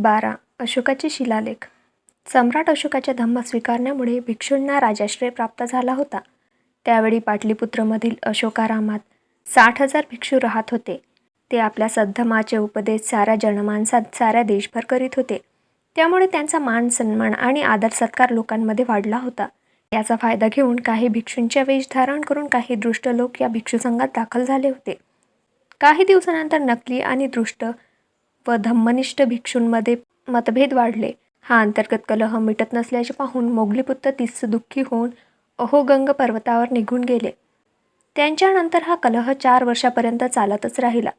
12. अशोकाचे शिलालेख. सम्राट अशोकाच्या धम्म स्वीकारण्यामुळे भिक्षूंना राजाश्रय प्राप्त झाला होता. त्यावेळी पाटलीपुत्रमधील अशोकारामात 60,000 भिक्षू राहत होते. ते आपल्या सद्धमाचे उपदेश साऱ्या जनमानसात साऱ्या देशभर करीत होते. त्यामुळे त्यांचा मान सन्मान आणि आदर सत्कार लोकांमध्ये वाढला होता. याचा फायदा घेऊन काही भिक्षूंच्या वेश धारण करून काही दृष्ट लोक या भिक्षू संघात दाखल झाले होते. काही दिवसानंतर नकली आणि दृष्ट व धम्मनिष्ठ भिक्षूंमध्ये मतभेद वाढले. हा अंतर्गत कलह मिटत नसल्याचे पाहून मोगलीपुत्र तिस्स दुःखी होऊन अहोगंग पर्वतावर निघून गेले. त्यांच्यानंतर हा कलह 4 वर्षापर्यंत चालतच राहिला.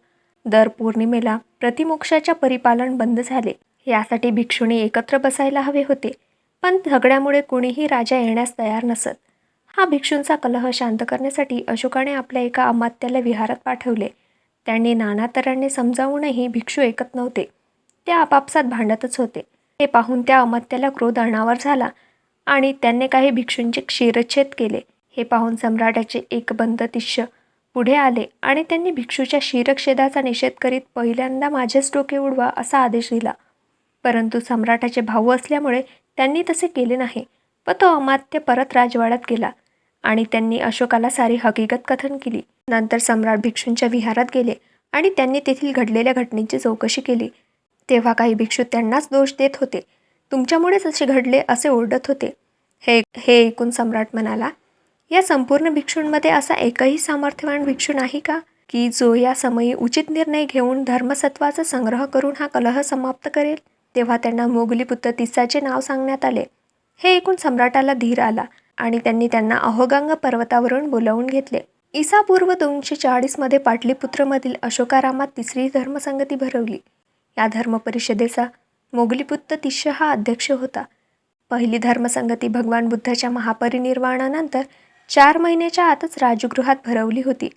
दर पौर्णिमेला प्रतिमोक्षाच्या परिपालन बंद झाले. यासाठी भिक्षूंनी एकत्र बसायला हवे होते, पण झगड्यामुळे कुणीही राजा येण्यास तयार नसत. हा भिक्षूंचा कलह शांत करण्यासाठी अशोकाने आपल्या एका अमात्याला विहारात पाठवले. त्यांनी नाना तऱ्हांनी समजावूनही भिक्षू ऐकत नव्हते. ते आपापसात भांडतच होते. हे पाहून त्या अमात्याला क्रोध अनावर झाला आणि त्यांनी काही भिक्षूंचे शिरच्छेद केले. हे पाहून सम्राटाचे एक बंद तिष्य पुढे आले आणि त्यांनी भिक्षूच्या शिरच्छेदाचा निषेध करीत पहिल्यांदा माझेच डोके उडवा असा आदेश दिला. परंतु सम्राटाचे भाऊ असल्यामुळे त्यांनी तसे केले नाही व तो अमात्य परत राजवाड्यात गेला आणि त्यांनी अशोकाला सारी हकीकत कथन केली. नंतर सम्राट भिक्षूंच्या विहारात गेले आणि त्यांनी तेथील घडलेल्या घटनेची चौकशी केली. तेव्हा काही भिक्षू त्यांनाच दोष देत होते. तुमच्यामुळेच असे घडले असे ओरडत होते. हे ऐकून सम्राट म्हणाला, या संपूर्ण भिक्षूंमध्ये असा एकही सामर्थ्यवान भिक्षू नाही का की जो या समयी उचित निर्णय घेऊन धर्मसत्वाचा संग्रह करून हा कलह समाप्त करेल. तेव्हा त्यांना मोगलीपुत्र तिस्साचे नाव सांगण्यात आले. हे ऐकून सम्राटाला धीर आला आणि त्यांना अहोगंग पर्वतावरून बोलावून घेतले. ईसापूर्व 240 मध्ये पाटलीपुत्रमधील अशोकारामात तिसरी धर्मसंगती भरवली. या धर्मपरिषदेचा मोगलीपुत्र तिस्स हा अध्यक्ष होता. पहिली धर्मसंगती भगवान बुद्धाच्या महापरिनिर्वाणानंतर 4 महिन्याच्या आतच राजगृहात भरवली होती.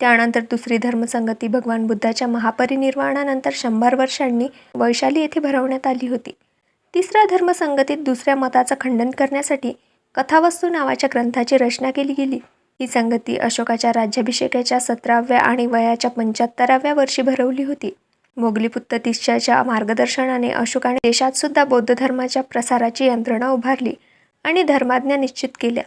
त्यानंतर दुसरी धर्मसंगती भगवान बुद्धाच्या महापरिनिर्वाणानंतर 100 वर्षांनी वैशाली येथे भरवण्यात आली होती. तिसऱ्या धर्मसंगतीत दुसऱ्या मताचं खंडन करण्यासाठी कथावस्तू नावाच्या ग्रंथाची रचना केली गेली. ही संगती अशोकाच्या राज्याभिषेकाच्या 17व्या आणि वयाच्या 75व्या वर्षी भरवली होती. मोगलीपुत्र तिस्साच्या मार्गदर्शनाने अशोकाने देशात सुद्धा बौद्ध धर्माच्या प्रसाराची यंत्रणा उभारली आणि धर्माज्ञा निश्चित केल्या.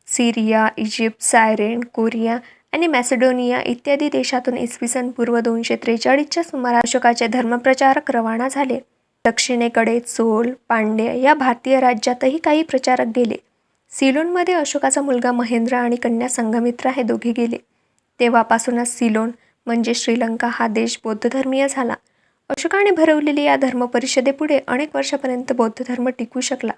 सिरिया, इजिप्त, सायरेन, कोरिया आणि मॅसेडोनिया इत्यादी देशातून इसवी सन पूर्व 243च्या सुमारास अशोकाचे धर्मप्रचारक रवाना झाले. दक्षिणेकडे चोल, पांड्य या भारतीय राज्यातही काही प्रचारक गेले. सिलोनमध्ये अशोकाचा मुलगा महेंद्र आणि कन्या संघमित्रा हे दोघे गेले. तेव्हापासूनच सिलोन म्हणजे श्रीलंका हा देश बौद्धधर्मीय झाला. अशोकाने भरवलेली या धर्मपरिषदेपुढे अनेक वर्षापर्यंत बौद्ध धर्म टिकू शकला.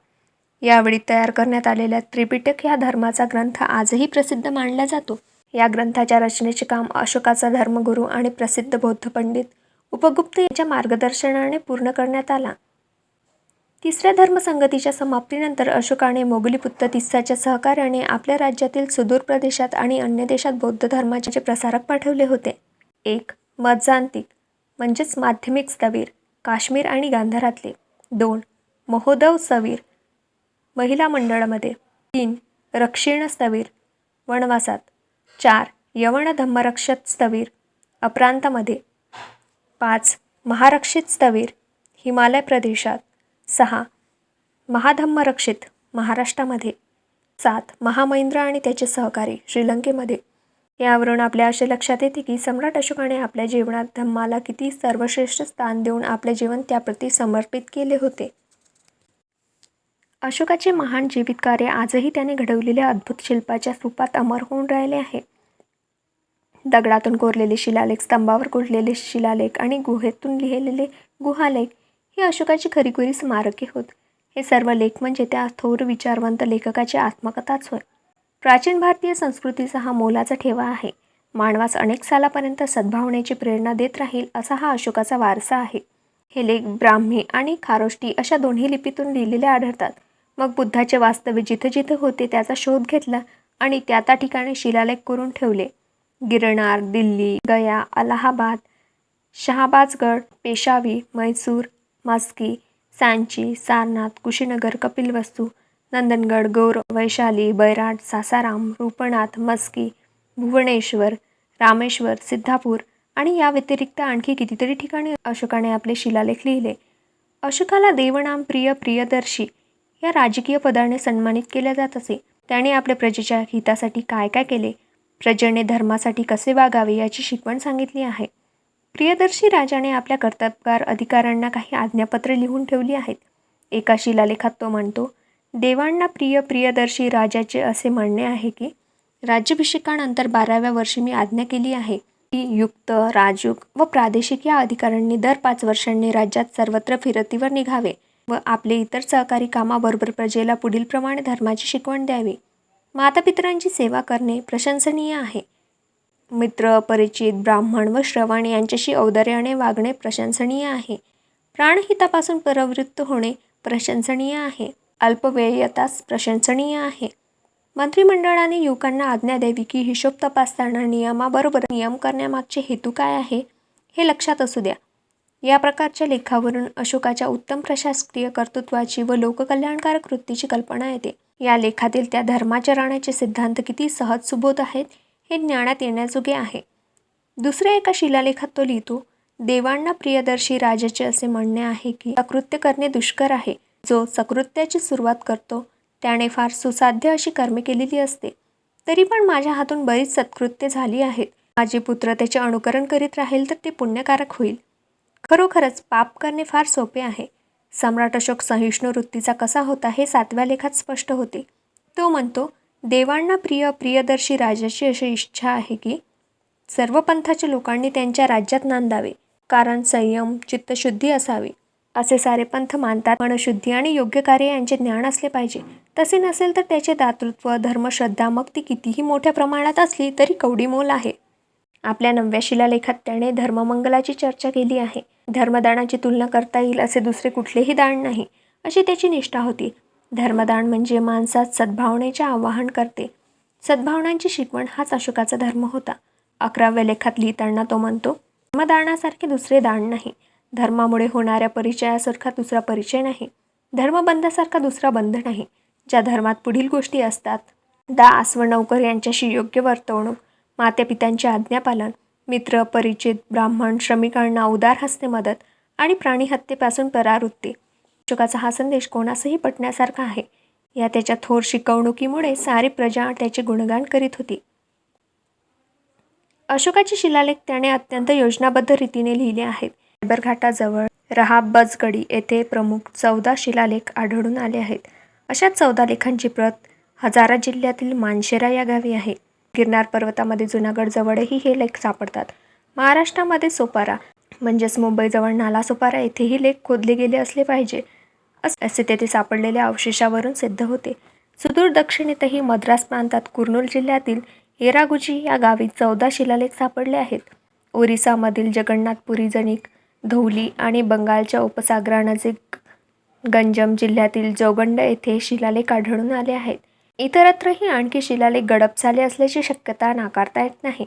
यावेळी तयार करण्यात आलेल्या त्रिपिटक या धर्माचा ग्रंथ आजही प्रसिद्ध मानला जातो. या ग्रंथाच्या रचनेचे काम अशोकाचा धर्मगुरू आणि प्रसिद्ध बौद्ध पंडित उपगुप्त यांच्या मार्गदर्शनाने पूर्ण करण्यात आला. तिसऱ्या धर्मसंगतीच्या समाप्तीनंतर अशोकाने मोगलीपुत्र तिस्साच्या सहकार्याने आपल्या राज्यातील सुदूर प्रदेशात आणि अन्य देशात बौद्ध धर्माचे प्रसारक पाठवले होते. 1. मज्जांतिक म्हणजेच माध्यमिक स्थवीर, काश्मीर आणि गांधारातले. 2. महोदव स्थवीर, महिला मंडळामध्ये. 3. रक्षीण स्थवीर, वनवासात. 4. यवन धम्मरक्षत स्थवीर, अप्रांतामध्ये. 5. महारक्षित स्थवीर, हिमालय प्रदेशात. 6. महाधम्मरक्षित, महाराष्ट्रामध्ये. 7. महामैंद्र आणि त्याचे सहकारी, श्रीलंकेमध्ये. यावरून आपल्या असे लक्षात येते की सम्राट अशोकाने आपल्या जीवनात धम्माला किती सर्वश्रेष्ठ स्थान देऊन आपले जीवन त्याप्रती समर्पित केले होते. अशोकाचे महान जीवित कार्य आजही त्याने घडवलेल्या अद्भुत शिल्पाच्या रूपात अमर होऊन राहिले आहे. दगडातून कोरलेले शिलालेख, स्तंभावर कोरलेले शिलालेख आणि गुहेतून लिहिलेले गुहालेख ही अशोकाची खरीखुरी स्मारके होत. हे सर्व लेख म्हणजे त्या थोर विचारवंत लेखकाची आत्मकथाच होय. प्राचीन भारतीय संस्कृतीचा हा मोलाचा ठेवा आहे. मानवास अनेक सालापर्यंत सद्भावनेची प्रेरणा देत राहील असा हा अशोकाचा वारसा आहे. हे लेख ब्राह्मी आणि खारोष्टी अशा दोन्ही लिपीतून लिहिलेले आढळतात. मग बुद्धाचे वास्तव्य जिथं जिथं होते त्याचा शोध घेतला आणि त्या ठिकाणी शिलालेख करून ठेवले. गिरनार, दिल्ली, गया, अलाहाबाद, शहाबाजगड, पेशावी, मैसूर, मस्की, सांची, सारनाथ, कुशीनगर, कपिलवस्तू, नंदनगड, गौर, वैशाली, बैराट, सासाराम, रूपनाथ, मस्की, भुवनेश्वर, रामेश्वर, सिद्धापूर आणि या व्यतिरिक्त आणखी कितीतरी ठिकाणी अशोकाने आपले शिलालेख लिहिले. अशोकाला देवनाम प्रिय प्रियदर्शी या राजकीय पदाने सन्मानित केले जात असे. त्याने आपल्या प्रजेच्या हितासाठी काय काय केले, प्रजेने धर्मासाठी कसे वागावे याची शिकवण सांगितली आहे. प्रियदर्शी राजाने आपल्या कर्तबगार अधिकाऱ्यांना काही आज्ञापत्रे लिहून ठेवली आहेत. एका शिलालेखात तो म्हणतो, देवांना प्रिय प्रियदर्शी राजाचे असे म्हणणे आहे की राज्याभिषेकानंतर 12व्या वर्षी मी आज्ञा केली आहे की युक्त, राजूक व प्रादेशिक या अधिकाऱ्यांनी दर 5 वर्षांनी राज्यात सर्वत्र फिरतीवर निघावे व आपले इतर सहकारी कामाबरोबर प्रजेला पुढील प्रमाणे धर्माची शिकवण द्यावी. मातापितरांची सेवा करणे प्रशंसनीय आहे. मित्र, परिचित, ब्राह्मण व श्रवण यांच्याशी औदार्याने वागणे प्रशंसनीय आहे. प्राणहितापासून प्रवृत्त होणे प्रशंसनीय आहे. अल्पव्ययताच प्रशंसनीय आहे. मंत्रिमंडळाने युवकांना आज्ञा द्यावी की हिशोब तपासताना नियमाबरोबर नियम करण्यामागचे हेतू काय आहे हे लक्षात असू द्या. या प्रकारच्या लेखावरून अशोकाच्या उत्तम प्रशासकीय कर्तृत्वाची व लोककल्याणकारक वृत्तीची कल्पना येते. या लेखातील त्या धर्माचरणाचे सिद्धांत किती सहज सुबोध आहेत हे ज्ञानात येण्याजोगे आहे. दुसऱ्या एका शिलालेखात तो लिहितो, देवांना प्रियदर्शी राजाचे असे म्हणणे आहे की सकृत्य करणे दुष्कर आहे. जो सकृत्याची सुरुवात करतो त्याने फार सुसाध्य अशी कर्मे केलेली असते. तरी पण माझ्या हातून बरीच सत्कृत्य झाली आहेत. माझे पुत्र त्याचे अनुकरण करीत राहील तर ते पुण्यकारक होईल. खरोखरच पाप करणे फार सोपे आहे. सम्राट अशोक सहिष्णू वृत्तीचा कसा होता हे 7व्या लेखात स्पष्ट होते. तो म्हणतो, देवांना प्रिय प्रियदर्शी राजाची अशी इच्छा आहे की सर्व पंथाच्या लोकांनी त्यांच्या राज्यात नांदावे, कारण संयम, चित्तशुद्धी असावी. असे सारे पंथ मानतात. मनशुद्धी आणि योग्य कार्य यांचे ज्ञान असले पाहिजे. तसे नसेल तर त्याचे दातृत्व, धर्मश्रद्धा मग ती कितीही मोठ्या प्रमाणात असली तरी कवडीमोल आहे. आपल्या 9व्या शिलालेखात त्याने धर्ममंगलाची चर्चा केली आहे. धर्मदानाची तुलना करता येईल असे दुसरे कुठलेही दान नाही, अशी त्याची निष्ठा होती. धर्मदान म्हणजे माणसात सद्भावनेचे आवाहन करते. सद्भावनांची शिकवण हाच अशोकाचा धर्म होता. 11व्या लेखात लिहिताना तो म्हणतो, धर्मदानासारखे दुसरे दान नाही. धर्मामुळे होणाऱ्या परिचयासारखा दुसरा परिचय नाही. धर्मबंधासारखा दुसरा बंध नाही. ज्या धर्मात पुढील गोष्टी असतात, दास व नौकर यांच्याशी योग्य वर्तवणूक, मातेपित्यांचे आज्ञापालन, मित्र, परिचित, ब्राह्मण, श्रमिकांना उदार हस्ते मदत आणि प्राणीहत्येपासून परावृत्ती. अशोकाचा हा संदेश कोणासही पटण्यासारखा आहे. या त्याच्या थोर शिकवणुकीमुळे सारी प्रजा त्याचे गुणगान करीत होती. अशोकाचे शिलालेख त्याने अत्यंत योजनाबद्ध रीतीने लिहिले आहेत. सायबर घाटाजवळ रहाबजगडी येथे प्रमुख 14 शिलालेख आढळून आले आहेत. अशा 14 लेखांची प्रत हजारा जिल्ह्यातील मानशेरा या गावी आहे. गिरनार पर्वतामध्ये जुनागडजवळही हे लेख सापडतात. महाराष्ट्रामध्ये सोपारा म्हणजेच मुंबईजवळ नालासोपारा येथेही लेख खोदले गेले असले पाहिजे असे तेथे सापडलेल्या अवशेषावरून सिद्ध होते. सुदूर दक्षिणेतही मद्रास प्रांतात कुर्नूल जिल्ह्यातील येरागुजी या गावी 14 शिलालेख सापडले आहेत. ओरिसामधील जगन्नाथपुरी जणिक, धौली आणि बंगालच्या उपसागरानजीक गंजम जिल्ह्यातील जोगंड येथे शिलालेख आढळून आले आहेत. इतरत्रही आणखी शिलालेख गडप झाले असल्याची शक्यता नाकारता येत नाही.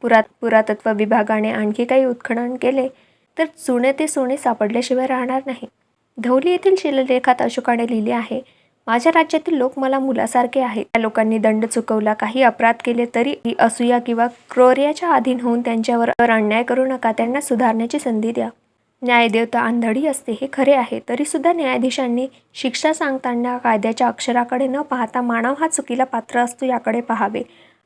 पुरातत्व विभागाने आणखी काही उत्खनन केले तर जुने ते सोने सापडल्याशिवाय राहणार नाही. धौली येथील शिलालेखात अशोकाने लिहिले आहे, माझ्या राज्यातील लोक मला मुलासारखे आहेत. त्या लोकांनी दंड चुकवला, काही अपराध केले तरी असूया किंवा क्रोर्याच्या अधीन होऊन त्यांच्यावर अन्याय करू नका. त्यांना सुधारण्याची संधी द्या. न्यायदेवता आंधळी असते हे खरे आहे, तरीसुद्धा न्यायाधीशांनी शिक्षा सांगताना कायद्याच्या अक्षराकडे न पाहता मानव हा चुकीला पात्र असतो याकडे पाहावे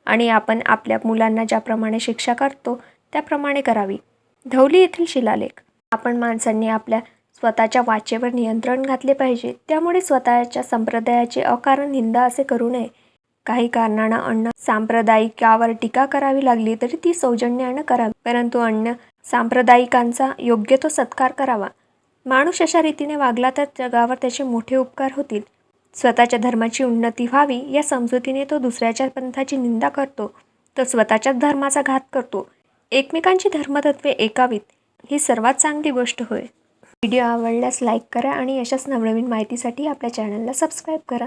आणि आपण आपल्या मुलांना ज्याप्रमाणे शिक्षा करतो त्याप्रमाणे करावी. धौली येथील शिलालेख. आपण माणसांनी आपल्या स्वतःच्या वाचेवर नियंत्रण घातले पाहिजे. त्यामुळे स्वतःच्या संप्रदायाची अकारण निंदा असे करू नये. काही कारणानं अन्य सांप्रदायिकावर टीका करावी लागली तरी ती सौजन्यानं करावी, परंतु अन्य सांप्रदायिकांचा योग्य तो सत्कार करावा. माणूस अशा रीतीने वागला तर जगावर त्याचे मोठे उपकार होतील. स्वतःच्या धर्माची उन्नती व्हावी या समजुतीने तो दुसऱ्याच्या पंथाची निंदा करतो, तो स्वतःच्याच धर्माचा घात करतो. एकमेकांची धर्मतत्वे ऐकावीत ही सर्वात चांगली गोष्ट होय. व्हिडिओ आवडल्यास लाईक करा आणि अशाच नवनवीन माहितीसाठी आपल्या चॅनलला सबस्क्राईब करा.